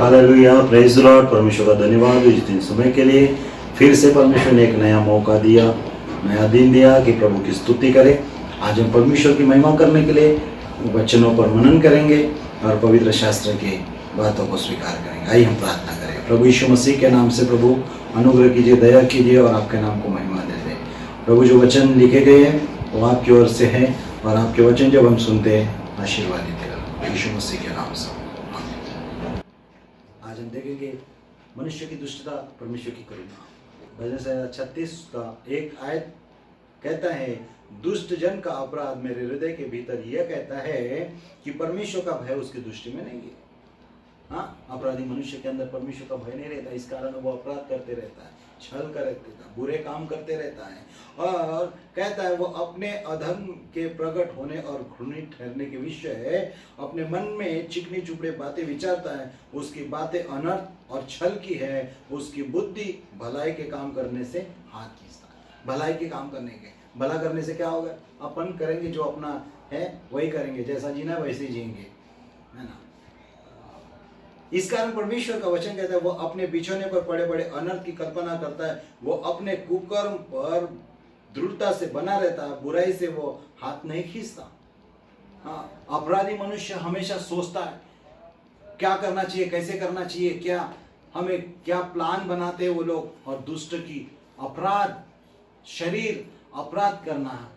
Hallelujah, praise the Lord. परमेश्वर का धन्यवाद इस दिन समय के लिए। फिर से परमेश्वर ने एक नया मौका दिया, नया दिन दिया कि प्रभु की स्तुति करें। आज हम परमेश्वर की महिमा करने के लिए वचनों पर मनन करेंगे और पवित्र शास्त्र की बातों को स्वीकार करेंगे। आइए हम प्रार्थना करें। प्रभु यीशु मसीह के नाम से प्रभु अनुग्रह कीजिए, दया कीजिए और आपके नाम को महिमा दे दें। प्रभु जो वचन लिखे गए हैं वो आपकी ओर से है और आपके वचन जब हम सुनते हैं आशीर्वादित है। यीशु मसीह के नाम से आज हम देखेंगे मनुष्य की दुष्टता, परमेश्वर की करुणा। भजन संहिता 36 का एक आयत कहता है, दुष्ट जन का अपराध मेरे हृदय के भीतर यह कहता है कि परमेश्वर का भय उसकी दृष्टि में नहीं है। हाँ, अपराधी मनुष्य के अंदर परमेश्वर का भय नहीं रहता, इस कारण वो अपराध करते रहता है, छल करते रहता है, बुरे काम करते रहता है और कहता है वो अपने अधर्म के प्रकट होने और घृणित ठहरने के विषय अपने मन में चिकनी चुपड़े बातें विचारता है। उसकी बातें अनर्थ और छल की है, उसकी बुद्धि भलाई के काम करने से हाथ खींचता है। भलाई के काम करने के, भला करने से क्या होगा? अपन करेंगे जो अपना है वही करेंगे, जैसा जीना वैसे ही जिएंगे, है ना। इस कारण परमेश्वर का वचन कहता है वो अपने बिछौने पर पड़े पड़े अनर्थ की कल्पना करता है, वो अपने कुकर्म पर दृढ़ता से बना रहता है, बुराई से वो हाथ नहीं खींचता। हाँ, अपराधी मनुष्य हमेशा सोचता है क्या करना चाहिए, कैसे करना चाहिए, क्या हमें क्या प्लान बनाते हैं वो लोग। और दुष्ट की अपराध, शरीर अपराध करना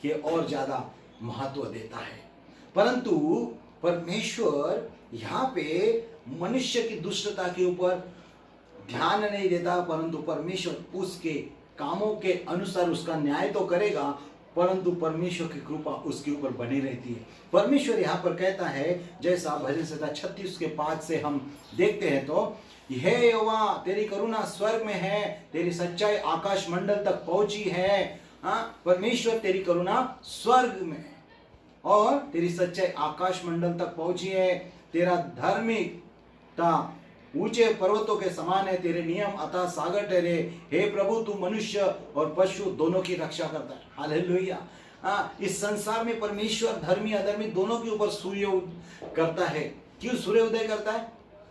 के और ज्यादा महत्व देता है। परंतु परमेश्वर यहाँ पे मनुष्य की दुष्टता के ऊपर ध्यान नहीं देता, परंतु परमेश्वर उसके कामों के अनुसार उसका न्याय तो करेगा, परंतु परमेश्वर की कृपा उसके ऊपर बनी रहती है। परमेश्वर यहाँ पर कहता है, जैसा भजन संहिता 36 के 5 से हम देखते हैं, तो हे यहोवा तेरी करुणा स्वर्ग में है, तेरी सच्चाई आकाश मंडल तक पहुंची है। हाँ, परमेश्वर तेरी करुणा स्वर्ग में और तेरी सच्चाई आकाश मंडल तक पहुंची है। तेरा धार्मिकता ऊंचे पर्वतों के समान है, तेरे नियम अतः सागर ठहरे। हे प्रभु तू मनुष्य और पशु दोनों की रक्षा करता है। हालेलुया। इस संसार में परमेश्वर धर्मी अधर्मी दोनों के ऊपर सूर्य करता है। क्यों सूर्य उदय करता है?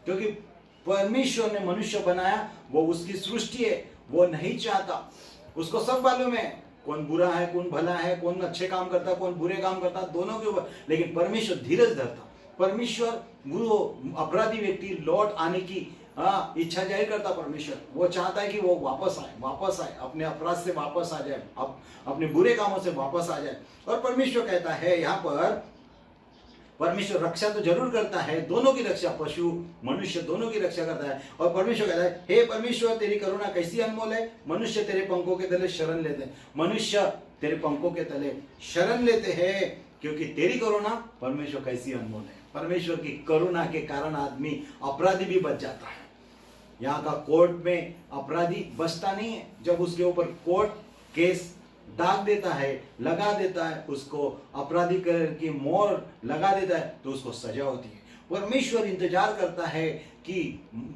क्योंकि परमेश्वर ने मनुष्य बनाया, वो उसकी सृष्टि है, वो नहीं चाहता, उसको सब मालूम है कौन बुरा है कौन भला है, कौन अच्छे काम करता है कौन बुरे काम करता है, दोनों के ऊपर। लेकिन परमेश्वर धीरज धरता, परमेश्वर वो अपराधी व्यक्ति लौट आने की इच्छा जाहिर करता। परमेश्वर वो चाहता है कि वो वापस आए, अपने अपराध से वापस आ जाए, अपने बुरे कामों से वापस आ जाए। और परमेश्वर कहता है यहाँ पर, परमेश्वर रक्षा तो जरूर करता है, दोनों की रक्षा, पशु मनुष्य दोनों की रक्षा करता है। और परमेश्वर कहता है, हे परमेश्वर तेरी करुणा कैसी अनमोल है, मनुष्य तेरे पंखों के तले शरण लेते हैं। मनुष्य तेरे पंखों के तले शरण लेते हैं क्योंकि तेरी करुणा परमेश्वर कैसी अनमोल है। परमेश्वर की करुणा के कारण आदमी, अपराधी भी बच जाता है। यहाँ का कोर्ट में अपराधी बचता नहीं है, जब उसके ऊपर कोर्ट केस दाग देता है, लगा देता है, उसको अपराधी की मोहर लगा देता है, तो उसको सजा होती है। परमेश्वर इंतजार करता है कि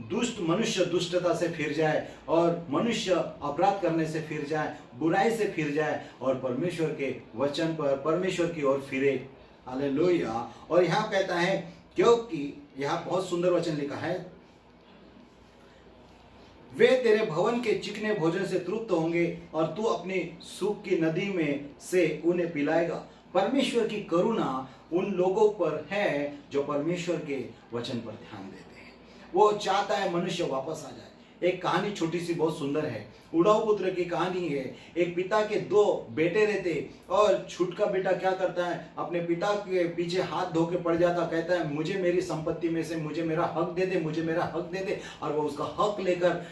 दुष्ट मनुष्य दुष्टता से फिर जाए और मनुष्य अपराध करने से फिर जाए, बुराई से फिर जाए और परमेश्वर के वचन पर, परमेश्वर की ओर फिरे। हालेलुया। और यहाँ कहता है, क्योंकि यहाँ बहुत सुंदर वचन लिखा है, वे तेरे भवन के चिकने भोजन से तृप्त होंगे और तू अपनी सुख की नदी में से उन्हें पिलाएगा। परमेश्वर की करुणा उन लोगों पर है जो परमेश्वर के वचन पर ध्यान देते हैं। वो चाहता है मनुष्य वापस आ जाए। एक कहानी छोटी सी बहुत सुंदर है, उड़ाऊ पुत्र की कहानी है। एक पिता के 2 बेटे रहते और छुटका बेटा क्या करता है, अपने पिता के पीछे हाथ धो के पड़ जाता, कहता है मुझे मेरी संपत्ति में से मुझे मेरा हक दे दे, मुझे मेरा हक दे दे। और वो उसका हक लेकर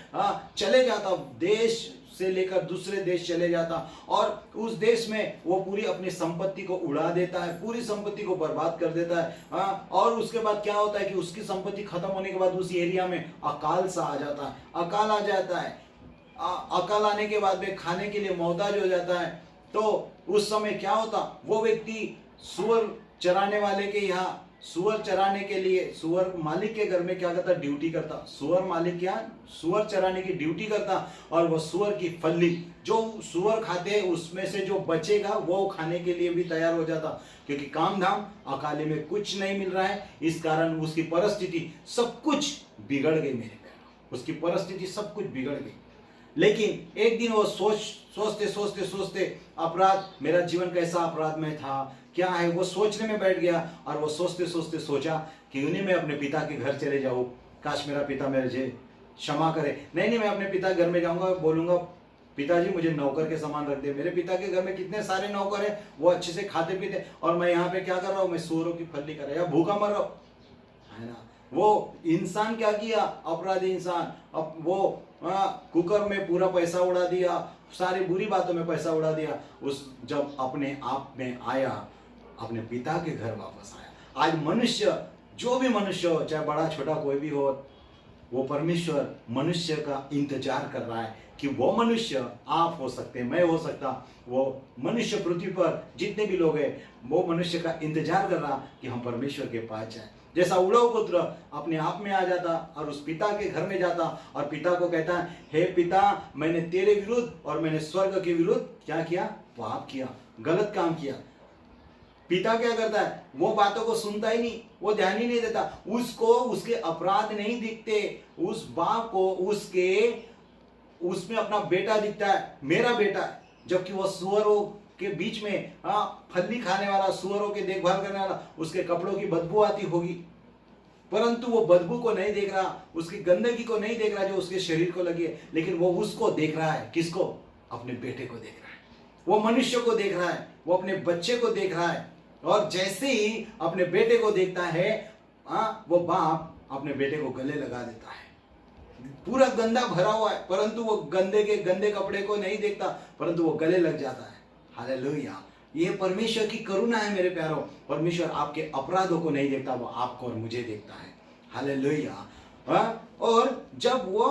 चले जाता, देश से लेकर दूसरे देश चले जाता और उस देश में वो पूरी अपनी संपत्ति को उड़ा देता है, पूरी संपत्ति को बर्बाद कर देता है। और उसके बाद क्या होता है कि उसकी संपत्ति खत्म होने के बाद उस एरिया में अकाल सा आ जाता है, अकाल आ जाता है। अकाल आने के बाद में खाने के लिए मोहताज हो जाता है। तो उस समय क्या होता, वो व्यक्ति सुअर चराने वाले के यहाँ सुअर चराने के लिए, सुअर मालिक के घर में क्या करता, ड्यूटी करता। सुअर मालिक क्या, सुअर चराने की ड्यूटी करता, और वो सुअर की फल्ली जो सुअर खाते हैं उसमें से जो बचेगा वो खाने के लिए भी तैयार हो जाता, क्योंकि काम धाम अकाले में कुछ नहीं मिल रहा है। इस कारण उसकी परिस्थिति सब कुछ बिगड़ गई मेरे प्यारों, उसकी परिस्थिति सब कुछ बिगड़ गई। लेकिन एक दिन वो सोचते सोचते सोचते अपराध, मेरा जीवन कैसा अपराध में था, क्या है, वो सोचने में बैठ गया। और वो सोचते सोचते सोचा कि उन्हीं मैं अपने पिता के घर चले जाऊं, काश मेरा पिता मुझे क्षमा करे। नहीं, मैं अपने पिता घर में जाऊंगा, बोलूंगा पिताजी मुझे नौकर के समान रख दे। मेरे पिता के घर में कितने सारे नौकर हैं, वो अच्छे से खाते पीते, और मैं यहाँ पे क्या कर रहा हूँ, मैं सूअरों की फल्ली कर रहा हूँ या भूखा मर रहा हूँ, है ना। वो इंसान क्या किया, अपराधी इंसान, अब वो कुकर में पूरा पैसा उड़ा दिया, सारी बुरी बातों में पैसा उड़ा दिया। उस जब अपने आप में आया, अपने पिता के घर वापस आया। आज मनुष्य, जो भी मनुष्य हो, चाहे बड़ा छोटा कोई भी हो, वो परमेश्वर मनुष्य का इंतजार कर रहा है कि वो मनुष्य, आप हो सकते, मैं हो सकता, वो मनुष्य पृथ्वी पर जितने भी लोग हैं, वो मनुष्य का इंतजार कर रहा कि हम परमेश्वर के पास जाए। जैसा उड़व पुत्र अपने आप में आ जाता और उस पिता के घर में जाता और पिता को कहता है, हे पिता, मैंने तेरे विरुद्ध और मैंने स्वर्ग के विरुद्ध क्या किया, पाप किया, गलत काम किया। पिता क्या करता है, वो बातों को सुनता ही नहीं, वो ध्यान ही नहीं देता, उसको उसके अपराध नहीं दिखते, उस बाप को उसमें अपना बेटा दिखता है, मेरा बेटा है। जबकि वो सुअरों के बीच में फल्ली खाने वाला, सुअरों के देखभाल करने वाला, उसके कपड़ों की बदबू आती होगी, परंतु वो बदबू को नहीं देख रहा, उसकी गंदगी को नहीं देख रहा जो उसके शरीर को लगी है, लेकिन वो उसको देख रहा है। किसको, अपने बेटे को देख रहा है, वो मनुष्य को देख रहा है, वो अपने बच्चे को देख रहा है। और जैसे ही अपने बेटे को देखता है, वो बाप अपने बेटे को गले लगा देता है। पूरा गंदा भरा हुआ है, परंतु वो गंदे कपड़े को नहीं देखता, परंतु वो गले लग जाता है। हालेलुया, ये परमेश्वर की करुणा है मेरे प्यारों। परमेश्वर आपके अपराधों को नहीं देखता, वो आपको और मुझे देखता है। हालेलुया। और जब वो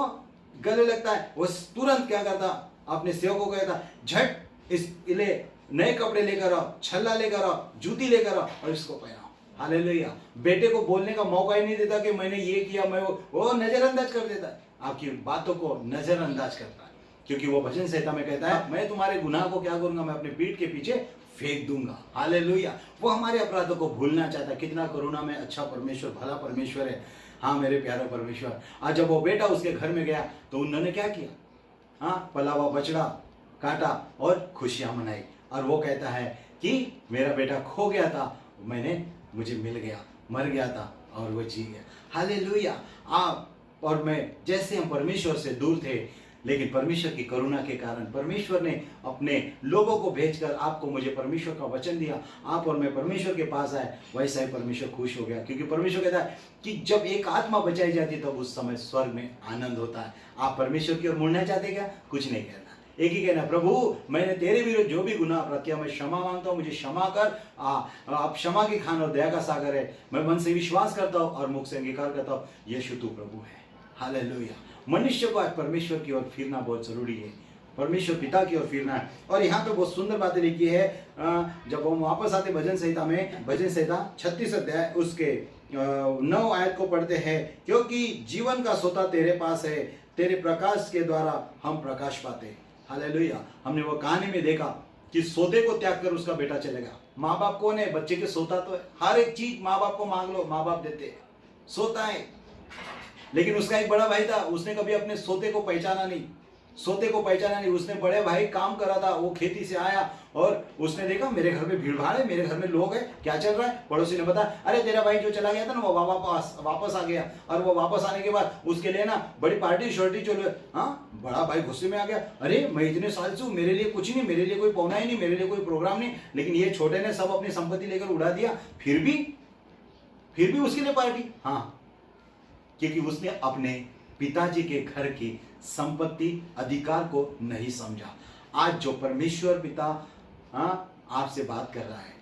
गले लगता है, वो तुरंत क्या करता, अपने सेवकों को कहता, झट इस ले नए कपड़े लेकर आओ, छल्ला लेकर आओ, जूती लेकर आओ और इसको पहनाओ। हालेलुया। बेटे को बोलने का मौका ही नहीं देता कि मैंने ये किया, मैं वो नजरअंदाज कर देता है, आपकी बातों को नजरअंदाज करता है, क्योंकि वो भजन संहिता में कहता है, मैं तुम्हारे गुनाह को क्या करूंगा, मैं अपनी पीठ के पीछे फेंक दूंगा। हालेलुया। वो हमारे अपराधों को भूलना चाहता है। कितना करुणा में अच्छा परमेश्वर, भला परमेश्वर है। हाँ मेरे प्यारे परमेश्वर। आज जब वो बेटा उसके घर में गया तो उन्होंने क्या किया, पला हुआ बछड़ा काटा और खुशियां मनाई। और वो कहता है कि मेरा बेटा खो गया था, मुझे मिल गया, मर गया था और वो जी गया। हालेलुया। आप और मैं, जैसे हम परमेश्वर से दूर थे, लेकिन परमेश्वर की करुणा के कारण परमेश्वर ने अपने लोगों को भेजकर आपको मुझे परमेश्वर का वचन दिया, आप और मैं परमेश्वर के पास आए, वैसा ही परमेश्वर खुश हो गया। क्योंकि परमेश्वर कहता है कि जब एक आत्मा बचाई जाती है तब उस समय स्वर्ग में आनंद होता है। आप परमेश्वर की ओर मुड़ना चाहते क्या, कुछ नहीं कहना, एक ही कहना, प्रभु मैंने तेरे विरुद्ध जो भी गुनाह अपराध किया, मैं क्षमा मांगता हूँ, मुझे क्षमा कर। आप क्षमा की खान और दया का सागर है। मैं मन से विश्वास करता हूँ और मुख से अंगीकार करता हूँ, यीशु तू प्रभु है। हालेलुया। मनुष्य को आज परमेश्वर की ओर फिरना बहुत जरूरी है, परमेश्वर पिता की ओर फिरना है। और यहाँ पे बहुत सुंदर बातें लिखी है। जब हम वापस आते भजन संहिता में, भजन संहिता 36 अध्याय उसके 9 आयत को पढ़ते हैं, क्योंकि जीवन का सोता तेरे पास है, तेरे प्रकाश के द्वारा हम प्रकाश पाते। हालेलुया। हमने वो कहानी में देखा कि सोते को त्याग कर उसका बेटा चलेगा। माँ बाप कौन है, बच्चे के सोता तो है। हर एक चीज माँ बाप को मांग लो, माँ बाप देते हैं, सोता है। लेकिन उसका एक बड़ा भाई था, उसने कभी अपने सोते को पहचाना नहीं, उसने बड़े भाई काम करा था, वो खेती से आया और उसने देखा मेरे घर में भीड़ भाड़ है, मेरे घर में लोग हैं, क्या चल रहा है। पड़ोसी ने बताया, अरे तेरा भाई जो चला गया था ना वो वापस आ गया, और वो वापस आने के बाद उसके लिए ना बड़ी पार्टी शर्टी चलो। बड़ा भाई गुस्से में आ गया, अरे मैं इतने साल से हूँ, मेरे लिए कुछ नहीं, मेरे लिए कोई पौना ही नहीं, मेरे लिए कोई प्रोग्राम नहीं, लेकिन ये छोटे ने सब अपनी संपत्ति लेकर उड़ा दिया, फिर भी उसके लिए पार्टी। क्योंकि उसने अपने पिताजी के घर की संपत्ति अधिकार को नहीं समझा। आज जो परमेश्वर पिता आपसे बात कर रहा है,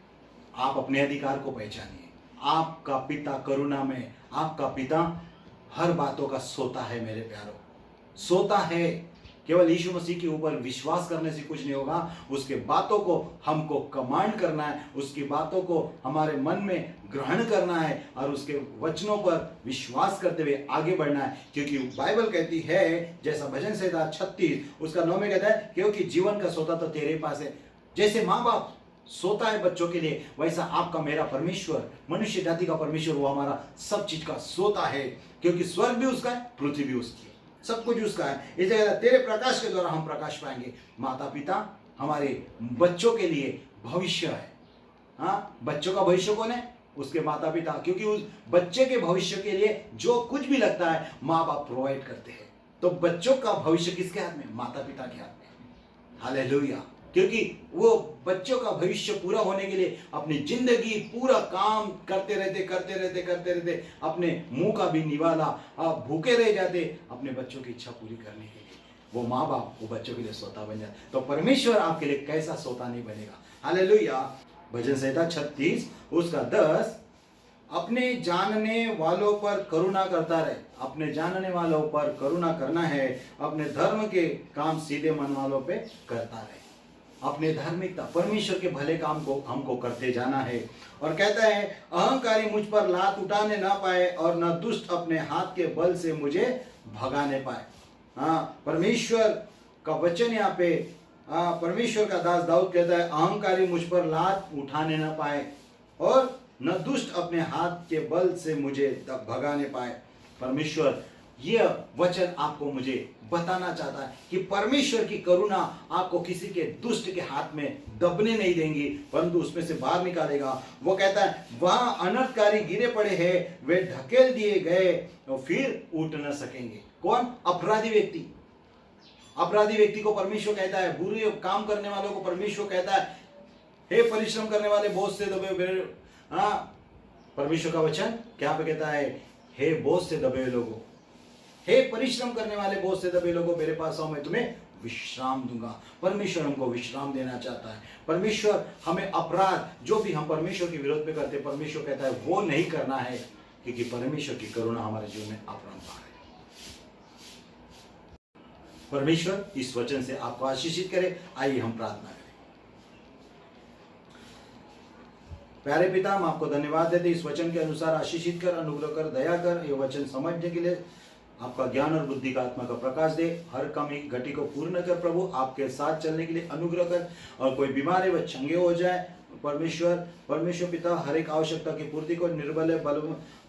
आप अपने अधिकार को पहचानिए। आपका पिता करुणा में, आपका पिता हर बातों का सोता है मेरे प्यारों, सोता है। केवल यीशु मसीह के ऊपर विश्वास करने से कुछ नहीं होगा। उसके बातों को हमको कमांड करना है, उसकी बातों को हमारे मन में ग्रहण करना है और उसके वचनों पर विश्वास करते हुए आगे बढ़ना है। क्योंकि बाइबल कहती है, जैसा भजन संहिता 36 उसका 9 में कहता है, क्योंकि जीवन का सोता तो तेरे पास है। जैसे माँ बाप सोता है बच्चों के लिए, वैसा आपका मेरा परमेश्वर, मनुष्य जाति का परमेश्वर, वो हमारा सब चीज का सोता है। क्योंकि स्वर्ग भी उसका है, पृथ्वी भी उसकी है, सब कुछ उसका है। इसलिए तेरे प्रकाश के द्वारा हम प्रकाश पाएंगे। माता पिता हमारे बच्चों के लिए भविष्य है। हाँ, बच्चों का भविष्य कौन है? उसके माता पिता। क्योंकि उस बच्चे के भविष्य के लिए जो कुछ भी लगता है माँ बाप प्रोवाइड करते हैं। तो बच्चों का भविष्य किसके हाथ में? माता पिता के हाथ में। हालेलुया। क्योंकि वो बच्चों का भविष्य पूरा होने के लिए अपनी जिंदगी पूरा काम करते रहते, अपने मुंह का भी निवाला, भूखे रह जाते अपने बच्चों की इच्छा पूरी करने के लिए। वो माँ बाप वो बच्चों के लिए सोता बन जाते। तो परमेश्वर आपके लिए कैसा सोता नहीं बनेगा। हालेलुया। भजन संहिता 36 उसका 10, अपने जानने वालों पर करुणा करता रहे। अपने जानने वालों पर करुणा करना है, अपने धर्म के काम सीधे मन वालों पे करता रहे। अपने धार्मिकता, परमेश्वर के भले काम को हमको करते जाना है। और कहता है, अहंकारी मुझ पर लात उठाने ना पाए और न दुष्ट अपने हाथ के बल से मुझे भगाने पाए। हाँ, परमेश्वर का वचन यहाँ पे, परमेश्वर का दास दाऊद कहता है, अहंकारी मुझ पर लात उठाने ना पाए और न दुष्ट अपने हाथ के बल से मुझे भगाने पाए। परमेश्वर यह वचन आपको मुझे बताना चाहता है कि परमेश्वर की करुणा आपको किसी के दुष्ट के हाथ में दबने नहीं देंगी, परंतु उसमें से बाहर निकालेगा। वो कहता है, वहां अनर्थकारी गिरे पड़े हैं, वे ढकेल दिए गए और फिर उठ न सकेंगे। कौन? अपराधी व्यक्ति। अपराधी व्यक्ति को परमेश्वर कहता है, बुरे काम करने वालों को परमेश्वर कहता है, हे परिश्रम करने वाले बोझ से दबे हुए। परमेश्वर का वचन क्या पे कहता है? हे बोझ से दबे हुए लोगों, हे परिश्रम करने वाले बोझ से दबे लोगों, मेरे पास आओ, मैं तुम्हें विश्राम दूंगा। परमेश्वर हमको विश्राम देना चाहता है। परमेश्वर हमें अपराध जो भी हम परमेश्वर के विरोध में करते, परमेश्वर कहता है वो नहीं करना है, क्योंकि परमेश्वर की करुणा हमारे जीवन में अपरंपार है। परमेश्वर इस वचन से आपको आशीषित करे। आइए हम प्रार्थना करें। प्यारे पिता, हम आपको धन्यवाद देते, इस वचन के अनुसार आशीषित कर, अनुग्रह कर, दया कर। ये वचन समझने के लिए आपका ज्ञान और बुद्धि का आत्मा का प्रकाश दे। हर कमी घटी को पूर्ण कर प्रभु, आपके साथ चलने के लिए अनुग्रह कर। और कोई बीमार है वह चंगे हो जाए। परमेश्वर पिता, हर एक आवश्यकता की पूर्ति को, निर्बल है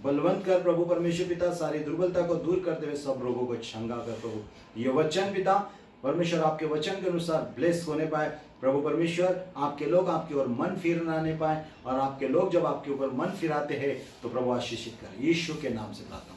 बलवंत कर प्रभु। परमेश्वर पिता, सारी दुर्बलता को दूर करते हुए सब रोगों को चंगा कर प्रभु। ये वचन पिता परमेश्वर आपके वचन के अनुसार ब्लेस होने पाए प्रभु। परमेश्वर, आपके लोग आपकी ओर मन फिराने पाए, और आपके लोग जब आपके ऊपर मन फिराते हैं तो प्रभु आशीषित कर। यीशु के नाम से प्रार्थना।